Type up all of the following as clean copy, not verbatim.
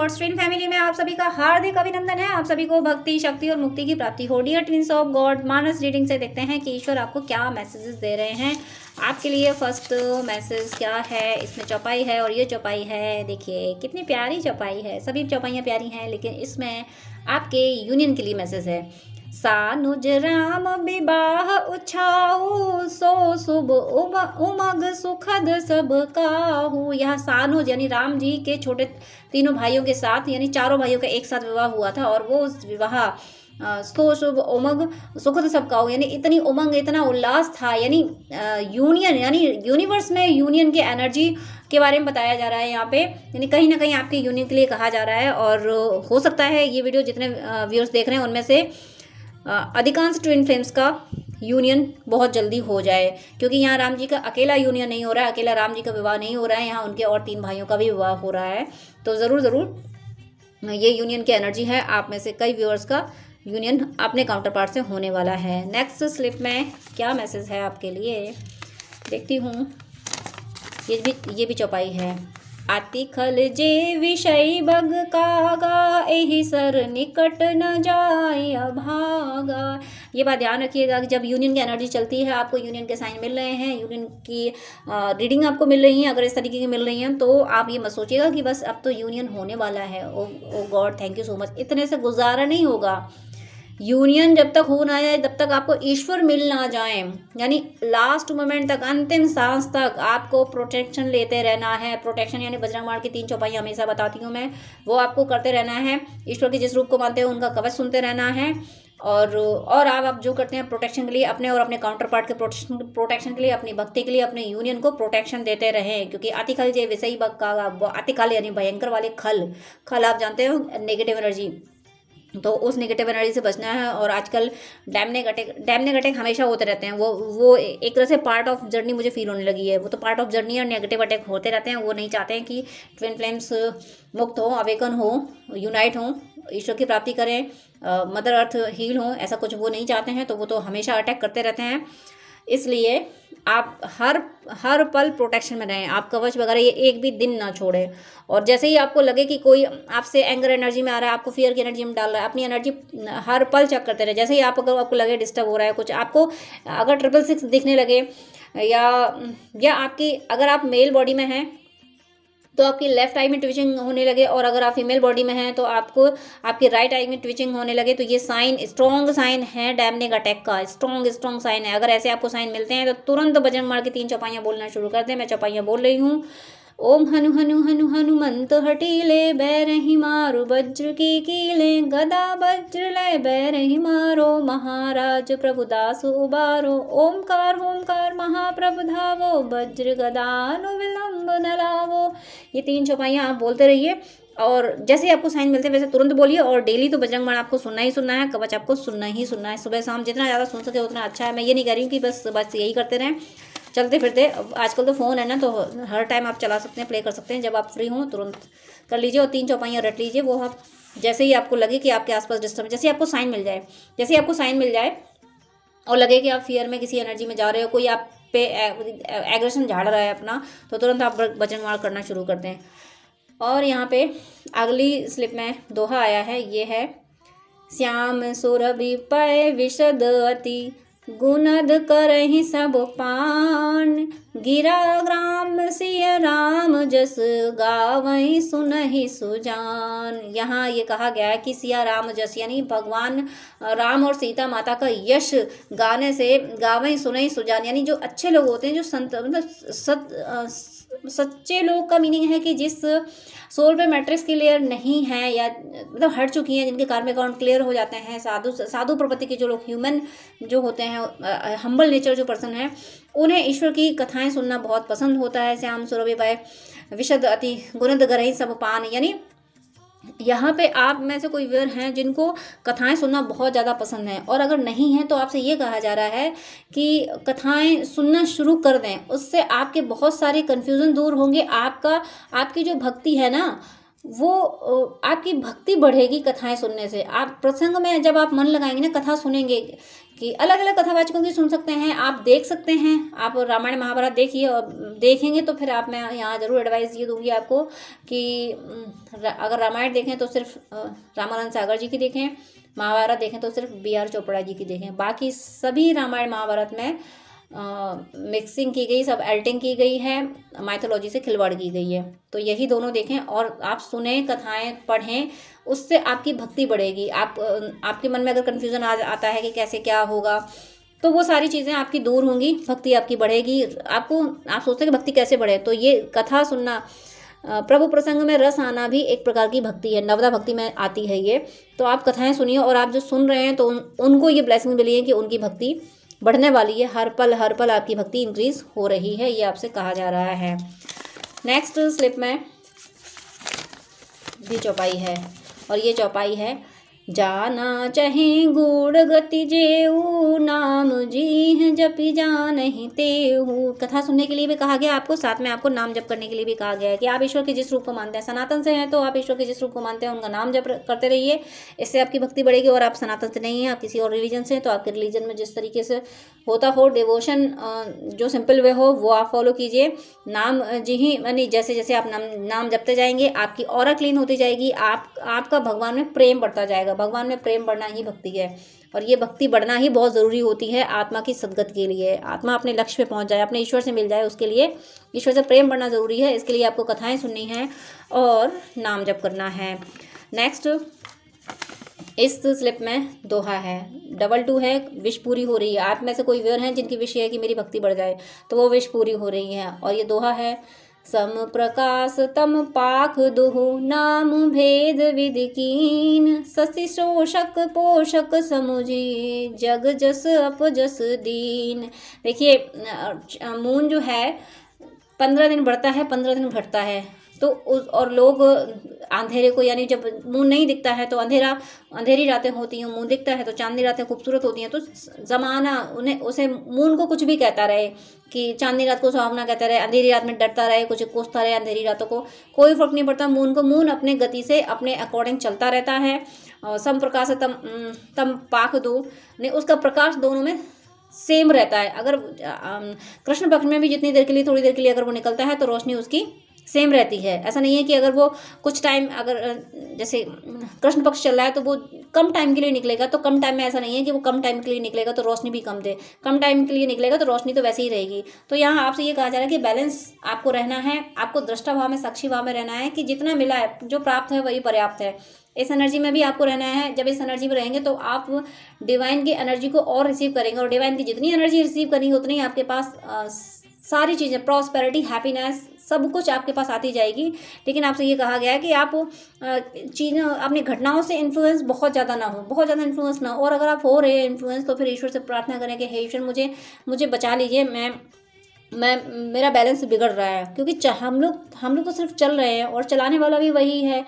God's twin family में आप सभी का हार्दिक अभिनंदन है। आप सभी को भक्ति, शक्ति और मुक्ति की प्राप्ति हो। Dear twins of God, Manas reading से देखते हैं कि ईश्वर आपको क्या मैसेजेस दे रहे हैं आपके लिए। फर्स्ट मैसेज क्या है, इसमें चौपाई है और ये चौपाई है, देखिए कितनी प्यारी चौपाई है। सभी चौपाइयाँ प्यारी हैं, लेकिन इसमें आपके यूनियन के लिए मैसेज है। सानुज राम विवाह उछाऊ, सो शुभ उमग सुखद सब काहू। यहाँ सानुज यानी राम जी के छोटे तीनों भाइयों के साथ, यानी चारों भाइयों का एक साथ विवाह हुआ था, और वो विवाह सो शुभ उमग सुखद सब काहू, यानी इतनी उमंग, इतना उल्लास था, यानी यूनियन, यानी यूनिवर्स में यूनियन की एनर्जी के बारे में बताया जा रहा है यहाँ पे। यानी कहीं ना कहीं आपके यूनियन के लिए कहा जा रहा है। और हो सकता है ये वीडियो जितने व्यूअर्स देख रहे हैं उनमें से अधिकांश ट्विन फ्लेम्स का यूनियन बहुत जल्दी हो जाए, क्योंकि यहाँ राम जी का अकेला यूनियन नहीं हो रहा है, अकेला राम जी का विवाह नहीं हो रहा है, यहाँ उनके और 3 भाइयों का भी विवाह हो रहा है। तो ज़रूर ये यूनियन की एनर्जी है। आप में से कई व्यूअर्स का यूनियन अपने काउंटर पार्ट से होने वाला है। नेक्स्ट स्लिप में क्या मैसेज है आपके लिए, देखती हूँ। ये भी चौपाई है। आति खल जे विषय बग कागा, एहि सर निकट न जाए अभागा। ये बात ध्यान रखिएगा कि जब यूनियन की एनर्जी चलती है, आपको यूनियन के साइन मिल रहे हैं, यूनियन की रीडिंग आपको मिल रही है, अगर इस तरीके की मिल रही हैं, तो आप ये मत सोचिएगा कि बस अब तो यूनियन होने वाला है। Oh God, thank you so much. इतने से गुजारा नहीं होगा। यूनियन जब तक हो ना जाए, तब तक आपको ईश्वर मिल ना जाए, यानी लास्ट मोमेंट तक, अंतिम सांस तक आपको प्रोटेक्शन लेते रहना है। प्रोटेक्शन यानी बजरंग बाण की 3 चौपाइयाँ हमेशा बताती हूँ मैं, वो आपको करते रहना है। ईश्वर के जिस रूप को मानते हैं उनका कवच सुनते रहना है। और आप जो करते हैं प्रोटेक्शन के लिए, अपने और अपने काउंटर पार्ट के प्रोटेक्शन के लिए, अपनी भक्ति के लिए, अपने यूनियन को प्रोटेक्शन देते रहें। क्योंकि अतिखल जे विषयी बग का, अतिखल यानी भयंकर वाले खल आप जानते हो, नेगेटिव एनर्जी, तो उस नेगेटिव एनर्जी से बचना है। और आजकल डैमनेग अटैक हमेशा होते रहते हैं। वो एक तरह से पार्ट ऑफ जर्नी मुझे फील होने लगी है। वो तो पार्ट ऑफ जर्नी है, और नेगेटिव अटैक होते रहते हैं। वो नहीं चाहते हैं कि ट्विन फ्लेम्स मुक्त हो, अवेकन हो, यूनाइट हो, ईश्वर की प्राप्ति करें, मदर अर्थ हील हो, ऐसा कुछ वो नहीं चाहते हैं। तो वो तो हमेशा अटैक करते रहते हैं। इसलिए आप हर पल प्रोटेक्शन में रहें। आप कवच वगैरह ये एक भी दिन ना छोड़ें। और जैसे ही आपको लगे कि कोई आपसे एंगर एनर्जी में आ रहा है, आपको फियर की एनर्जी में डाल रहा है, अपनी एनर्जी हर पल चेक करते रहे। जैसे ही आपको लगे डिस्टर्ब हो रहा है कुछ, आपको अगर 666 दिखने लगे, या आपकी, अगर आप मेल बॉडी में हैं तो आपकी लेफ्ट आई में ट्विचिंग होने लगे, और अगर आप फीमेल बॉडी में हैं तो आपको आपकी राइट आई में ट्विचिंग होने लगे, तो ये साइन स्ट्रॉन्ग साइन है डैमनेग अटैक का। स्ट्रॉन्ग साइन है। अगर ऐसे आपको साइन मिलते हैं तो तुरंत बजरंग बाण की 3 चौपाइयाँ बोलना शुरू कर दें। मैं चौपाइयाँ बोल रही हूँ। ओम हनु हनु हनु हनुमंत हटीले, बैरहि मारो वज्र की कीले, गदा वज्र लय बैरहि मारो, महाराज प्रभुदास उबारो, ओमकार ओमकार महाप्रभु धावो, वज्र गदानु विलंब न लावो। ये 3 चौपाइयाँ आप बोलते रहिए, और जैसे ही आपको साइन मिलते हैं वैसे तुरंत बोलिए। और डेली तो बजरंग बाण आपको सुनना ही सुनना है, कवच आपको सुनना ही सुनना है। सुबह शाम जितना ज़्यादा सुन सके उतना अच्छा है। मैं ये नहीं कह रही हूँ कि बस यही करते रहें चलते फिरते। आजकल तो फ़ोन है ना, तो हर टाइम आप चला सकते हैं, प्ले कर सकते हैं। जब आप फ्री हों तुरंत कर लीजिए, और 3 चौपाइयाँ रट लीजिए। वो आप जैसे ही आपको लगे कि आपके आसपास डिस्टर्ब, जैसे ही आपको साइन मिल जाए और लगे कि आप फियर में किसी एनर्जी में जा रहे हो, कोई आप पे एग्रेशन झाड़ रहा है अपना, तो तुरंत आप बजरंग बाण करना शुरू कर दें। और यहाँ पे अगली स्लिप में दोहा आया है, ये है। श्याम सुरभि पय विशद अति, गुणद करहि सब पान, गिरा ग्राम सिय राम जस, गावहि सुनहि सुजान। यहाँ ये कहा गया है कि सिया राम जस, यानी भगवान राम और सीता माता का यश गाने से, गावहि सुनहि सुजान, यानी जो अच्छे लोग होते हैं, जो संत, मतलब सच्चे लोग का मीनिंग है कि जिस सोल पे मैट्रिक्स क्लियर नहीं है, या मतलब हट चुकी हैं, जिनके कार्मिक अकाउंट क्लियर हो जाते हैं, साधु प्रवृत्ति के जो लोग, ह्यूमन जो होते हैं, हम्बल नेचर जो पर्सन है, उन्हें ईश्वर की कथाएं सुनना बहुत पसंद होता है। श्याम सुरभि पय विशद अति, गुणद करहि सब पान, यानी यहाँ पे आप में से कोई व्यूअर हैं जिनको कथाएं सुनना बहुत ज़्यादा पसंद है, और अगर नहीं है तो आपसे ये कहा जा रहा है कि कथाएं सुनना शुरू कर दें। उससे आपके बहुत सारे कन्फ्यूज़न दूर होंगे। आपकी जो भक्ति है ना, वो आपकी भक्ति बढ़ेगी कथाएं सुनने से। आप प्रसंग में जब आप मन लगाएंगे ना, कथा सुनेंगे, कि अलग अलग कथावाचकों की सुन सकते हैं, आप देख सकते हैं। आप रामायण महाभारत देखिए, और देखेंगे तो फिर आप, मैं यहाँ ज़रूर एडवाइस ये दूंगी आपको कि अगर रामायण देखें तो सिर्फ रामानंद सागर जी की देखें, महाभारत देखें तो सिर्फ BR चोपड़ा जी की देखें। बाकी सभी रामायण महाभारत में मिक्सिंग की गई, सब एडिटिंग की गई है, माइथोलॉजी से खिलवाड़ की गई है। तो यही दोनों देखें और आप सुने, कथाएं पढ़ें, उससे आपकी भक्ति बढ़ेगी। आपके मन में अगर कन्फ्यूज़न आता है कि कैसे क्या होगा, तो वो सारी चीज़ें आपकी दूर होंगी, भक्ति आपकी बढ़ेगी। आप सोचते हैं कि भक्ति कैसे बढ़े, तो ये कथा सुनना, प्रभु प्रसंग में रस आना भी एक प्रकार की भक्ति है, नवदा भक्ति में आती है ये। तो आप कथाएं सुनिए, और आप जो सुन रहे हैं तो उनको ये ब्लेसिंग मिली है कि उनकी भक्ति बढ़ने वाली है। हर पल आपकी भक्ति इंक्रीज हो रही है, ये आपसे कहा जा रहा है। नेक्स्ट स्लिप में भी चौपाई है, और ये चौपाई है, जाना चाहे गुण गति जेऊ, नाम जी जपि जानहि तेहू। कथा सुनने के लिए भी कहा गया आपको, साथ में आपको नाम जप करने के लिए भी कहा गया है कि आप ईश्वर के जिस रूप को मानते हैं, सनातन से हैं तो आप ईश्वर के जिस रूप को मानते हैं उनका नाम जप करते रहिए, इससे आपकी भक्ति बढ़ेगी। और आप सनातन से नहीं हैं, आप किसी और रिलीजन से हैं, तो आपके रिलीजन में जिस तरीके से होता हो डिवोशन, जो सिंपल वे हो, वो आप फॉलो कीजिए। नाम जी ही यानी जैसे जैसे आप नाम जपते जाएंगे, आपकी ऑरा क्लीन होती जाएगी, आपका भगवान में प्रेम बढ़ता जाएगा। भगवान में प्रेम बढ़ना ही भक्ति है, और ये भक्ति बढ़ना ही बहुत ज़रूरी होती है आत्मा की सद्गति के लिए। आत्मा अपने लक्ष्य पे पहुंच जाए, अपने ईश्वर से मिल जाए, उसके लिए ईश्वर से प्रेम बढ़ना ज़रूरी है। इसके लिए आपको कथाएं सुननी है और नाम जप करना है। नेक्स्ट इस स्लिप में दोहा है, 2 है, विश पूरी हो रही है। आप में से कोई वीर हैं जिनकी विश है कि मेरी भक्ति बढ़ जाए, तो वो विश पूरी हो रही है। और ये दोहा है, सम प्रकाश तम पाख दुहु, नाम भेद विधि कीन, शशि शोषक पोषक समुझी, जग जस अपजस दीन। देखिए मून जो है 15 दिन बढ़ता है, 15 दिन घटता है, तो और लोग अंधेरे को, यानी जब मून नहीं दिखता है तो अंधेरी रातें होती हैं, मून दिखता है तो चांदनी रातें खूबसूरत होती हैं। तो ज़माना उसे मून को कुछ भी कहता रहे, कि चांदनी रात को सुहावना कहता रहे, अंधेरी रात में डरता रहे, कुछ कोसता रहे अंधेरी रातों को, कोई फर्क नहीं पड़ता मून को। मून अपने गति से अपने अकॉर्डिंग चलता रहता है। सम प्रकाश तम पाक दो, नहीं उसका प्रकाश दोनों में सेम रहता है। अगर कृष्ण पक्ष में भी जितनी देर के लिए, थोड़ी देर के लिए अगर वो निकलता है तो रोशनी उसकी सेम रहती है। ऐसा नहीं है कि अगर वो कुछ टाइम, अगर जैसे कृष्ण पक्ष चल रहा है तो वो कम टाइम के लिए निकलेगा, तो कम टाइम में ऐसा नहीं है कि वो कम टाइम के लिए निकलेगा तो रोशनी भी कम दे, कम टाइम के लिए निकलेगा तो रोशनी तो वैसे ही रहेगी। तो यहाँ आपसे ये कहा जा रहा है कि बैलेंस आपको रहना है, आपको दृष्टा भाव में, साक्षी भाव में रहना है, कि जितना मिला है, जो प्राप्त है वही पर्याप्त है। इस एनर्जी में भी आपको रहना है। जब इस एनर्जी में रहेंगे तो आप डिवाइन की एनर्जी को और रिसीव करेंगे, और डिवाइन की जितनी एनर्जी रिसीव करेंगे उतनी आपके पास सारी चीज़ें, प्रॉस्पेरिटी, हैप्पीनेस, सब कुछ आपके पास आती जाएगी। लेकिन आपसे ये कहा गया है कि आप चीज़ें, अपनी घटनाओं से इन्फ्लुएंस बहुत ज़्यादा ना हो, बहुत ज़्यादा इन्फ्लुएंस ना हो। और अगर आप हो रहे हैं इन्फ्लुएंस, तो फिर ईश्वर से प्रार्थना करें कि हे ईश्वर, मुझे बचा लीजिए, मेरा बैलेंस बिगड़ रहा है। क्योंकि हम लोग तो सिर्फ चल रहे हैं, और चलाने वाला भी वही है,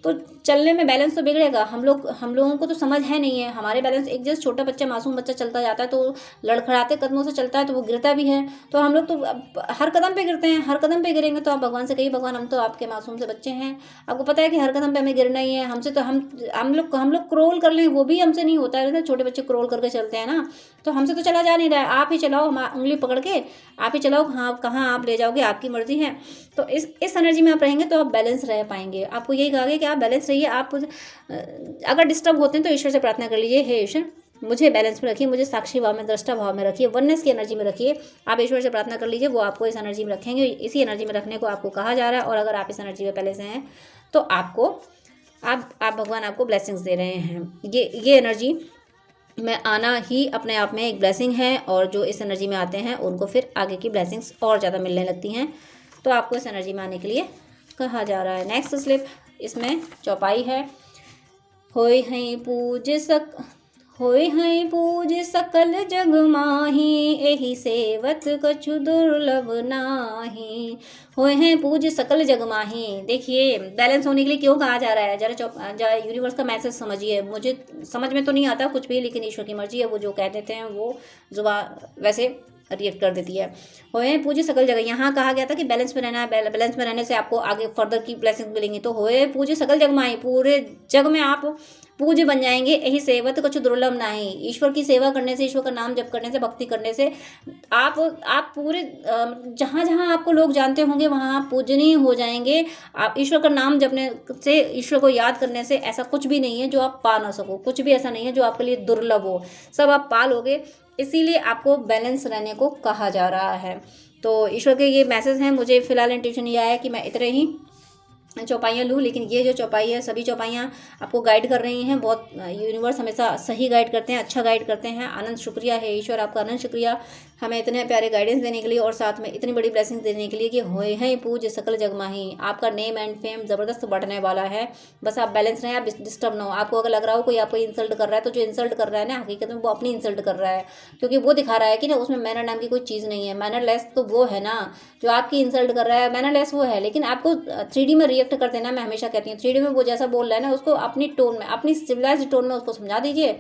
तो चलने में बैलेंस तो बिगड़ेगा। हम लोगों को तो समझ है नहीं है हमारे बैलेंस। एक जैसे छोटा बच्चा, मासूम बच्चा चलता जाता है तो लड़खड़ाते कदमों से चलता है तो वो गिरता भी है। तो हम लोग तो हर कदम पे गिरते हैं, हर कदम पे गिरेंगे। तो आप भगवान से कहिए, भगवान हम तो आपके मासूम से बच्चे हैं, आपको पता है कि हर कदम पे हमें गिरना ही है। हमसे तो हम लोग क्रोल कर लें, वो भी हमसे नहीं होता है। छोटे बच्चे क्रोल करके चलते हैं ना, तो हमसे तो चला जा नहीं रहा है। आप ही चलाओ, हम उंगली पकड़ के आप ही चलाओ, कहाँ आप ले जाओगे, आपकी मर्जी है। तो इस एनर्जी में आप रहेंगे तो आप बैलेंस रह पाएंगे। आपको यही कहा गया कि आप बैलेंस रहिए। आप अगर डिस्टर्ब होते हैं तो ईश्वर से प्रार्थना कर लीजिए, हे ईश्वर मुझे बैलेंस में रखिए, मुझे साक्षी भाव में, दृष्टा भाव में रखिए, वननेस की एनर्जी में रखिए। आप ईश्वर से प्रार्थना कर लीजिए, वो आपको इस एनर्जी में रखेंगे। इसी एनर्जी में रखने को आपको कहा जा रहा है। और अगर आप इस एनर्जी में पहले से हैं तो आप भगवान आपको ब्लेसिंग्स दे रहे हैं। ये एनर्जी में आना ही अपने आप में एक ब्लेसिंग है, और जो इस एनर्जी में आते हैं उनको फिर आगे की ब्लेसिंग्स और ज़्यादा मिलने लगती हैं। तो आपको इस एनर्जी में आने के लिए कहा जा रहा है। नेक्स्ट स्लिप, इसमें चौपाई है, होय हैं पूज सकल जग माही, एहि सेवत कछु दुर्लभ नाही। होय हैं पूज सकल जग माही। देखिए बैलेंस होने के लिए क्यों कहा जा रहा है, जरा यूनिवर्स का मैसेज समझिए। मुझे समझ में तो नहीं आता कुछ भी, लेकिन ईश्वर की मर्जी है, वो जो कह देते हैं वो जुबान वैसे रिएक्ट कर देती है। होए पूजे सकल जगह, यहाँ कहा गया था कि बैलेंस में रहना है, बैलेंस में रहने से आपको आगे फर्दर की ब्लेसिंग मिलेंगी। तो होए पूजे सकल जग माही, पूरे जग में आप पूज्य बन जाएंगे। यही सेवत कुछ दुर्लभ नहीं। ईश्वर की सेवा करने से, ईश्वर का नाम जप करने से, भक्ति करने से आप पूरे जहाँ जहाँ आपको लोग जानते होंगे वहाँ आप पूजनीय हो जाएंगे। आप ईश्वर का नाम जपने से, ईश्वर को याद करने से ऐसा कुछ भी नहीं है जो आप पा ना सको। कुछ भी ऐसा नहीं है जो आपके लिए दुर्लभ हो, सब आप पा लोगे। इसीलिए आपको बैलेंस रहने को कहा जा रहा है। तो ईश्वर के ये मैसेज हैं। मुझे फिलहाल इंट्यूशन ये आया है कि मैं इतने ही चौपाइयाँ लूँ, लेकिन ये जो चौपाई है, सभी चौपाइयाँ आपको गाइड कर रही हैं। बहुत यूनिवर्स हमेशा सही गाइड करते हैं, अच्छा गाइड करते हैं। आनंद शुक्रिया है ईश्वर, आपका आनंद शुक्रिया हमें इतने प्यारे गाइडेंस देने के लिए और साथ में इतनी बड़ी ब्लेसिंग देने के लिए कि होए हैं पूज्य सकल जग माही। आपका नेम एंड फेम ज़बरदस्त बढ़ने वाला है। बस आप बैलेंस रहें, आप डिस्टर्ब ना हो। आपको अगर लग रहा हो कोई आपको इंसल्ट कर रहा है, तो जो इंसल्ट कर रहा है ना, हकीकत में वो अपनी इंसल्ट कर रहा है, क्योंकि वो दिखा रहा है कि ना उसमें मैनर नाम की कोई चीज़ नहीं है। मैनरलेस तो वो है ना जो आपकी इंसल्ट कर रहा है, मैनरलेस वो है। लेकिन आपको 3D में रिएक्ट कर देना। मैं हमेशा कहती हूँ 3D में वो जैसा बोल रहा है ना, उसको अपनी टोन में, अपनी सिविलाइज्ड टोन में उसको समझा दीजिए।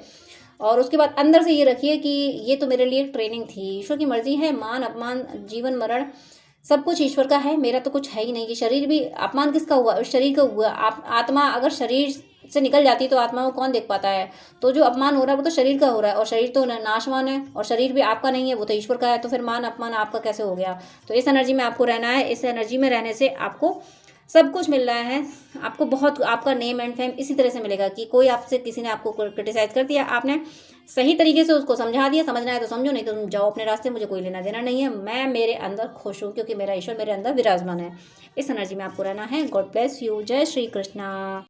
और उसके बाद अंदर से ये रखिए कि ये तो मेरे लिए एक ट्रेनिंग थी। ईश्वर की मर्जी है, मान अपमान, जीवन मरण सब कुछ ईश्वर का है, मेरा तो कुछ है ही नहीं। कि शरीर भी, अपमान किसका हुआ? उस शरीर का हुआ। आत्मा अगर शरीर से निकल जाती तो आत्मा को कौन देख पाता है? तो जो अपमान हो रहा है वो तो शरीर का हो रहा है, और शरीर तो नाशवान है, और शरीर भी आपका नहीं है, वो तो ईश्वर का है। तो फिर मान अपमान आपका कैसे हो गया? तो इस एनर्जी में आपको रहना है। इस एनर्जी में रहने से आपको सब कुछ मिल रहा है। आपको बहुत, आपका नेम एंड फेम इसी तरह से मिलेगा कि कोई आपसे, किसी ने आपको क्रिटिसाइज कर दिया, आपने सही तरीके से उसको समझा दिया। समझना है तो समझो, नहीं तो तुम जाओ अपने रास्ते, मुझे कोई लेना देना नहीं है। मैं मेरे अंदर खुश हूँ क्योंकि मेरा ईश्वर मेरे अंदर विराजमान है। इस एनर्जी में आपको रहना है। God bless you. जय श्री कृष्णा।